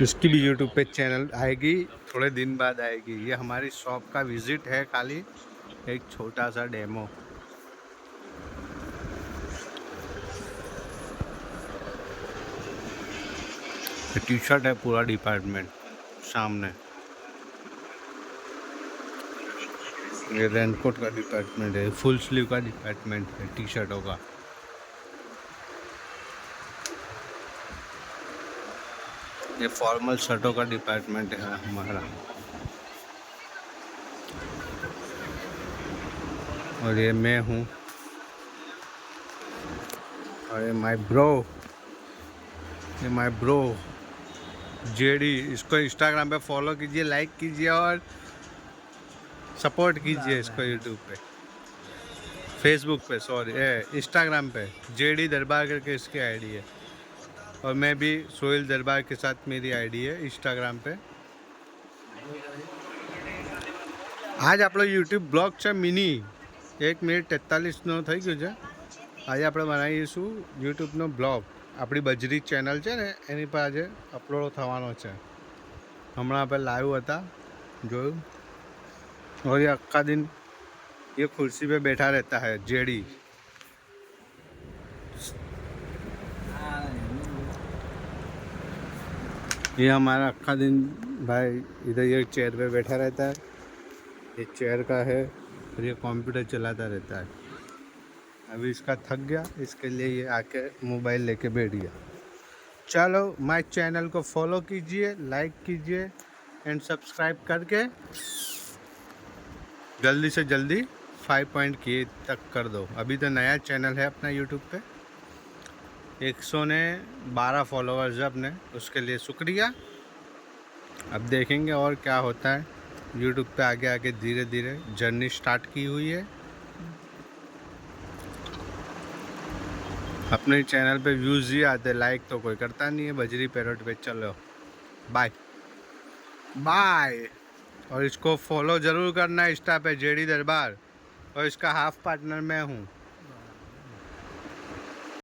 इसकी भी यूट्यूब पे चैनल आएगी, थोड़े दिन बाद आएगी। ये हमारी शॉप का विजिट है, खाली एक छोटा सा डेमो। टी शर्ट है पूरा डिपार्टमेंट सामने। ये रेनकोट का डिपार्टमेंट है, फुल स्लीव का डिपार्टमेंट है टी शर्टों का। ये फॉर्मल शर्टों का डिपार्टमेंट है हमारा। और ये मैं हूँ, और ये माय ब्रो जेडी। इसको इंस्टाग्राम पे फॉलो कीजिए, लाइक कीजिए और सपोर्ट कीजिए इसको यूट्यूब पे, फेसबुक पे, सॉरी इंस्टाग्राम पे जेडी दरबार करके इसकी आईडी है। और मैं भी सोहेल दरबार के साथ मेरी आईडी है इंस्टाग्राम पे। आज આપણો યુટ્યુબ બ્લોગ છે મિની 1:43 થઈ ગયું છે। આજે આપણે બનાવીશું યુટ્યુબનો બ્લોગ। આપણી બજરી ચેનલ છે ને એની પર આજે અપલોડ થવાનો છે। હમણાં આપણે લાઈવ હતા, જોયું। और ये अक्का दिन ये कुर्सी पे बैठा रहता है जेडी। ये हमारा अक्का दिन भाई इधर ये चेयर पे बैठा रहता है, ये चेयर का है, और ये कंप्यूटर चलाता रहता है। अभी इसका थक गया, इसके लिए ये आके मोबाइल लेके बैठ गया। चलो माय चैनल को फॉलो कीजिए, लाइक कीजिए एंड सब्सक्राइब करके जल्दी से जल्दी 5.k तक कर दो। अभी तो नया चैनल है अपना यूट्यूब पे, 112 फॉलोअर्स है अपने, उसके लिए शुक्रिया। अब देखेंगे और क्या होता है। यूट्यूब पे आगे आगे धीरे धीरे जर्नी स्टार्ट की हुई है। अपने चैनल पे व्यूज़ ही आते, लाइक तो कोई करता नहीं है बजरी पैरोट पे। चलो बाय बाय। और इसको फॉलो ज़रूर करना इंस्टा पे जेडी दरबार, और इसका हाफ पार्टनर मैं हूँ।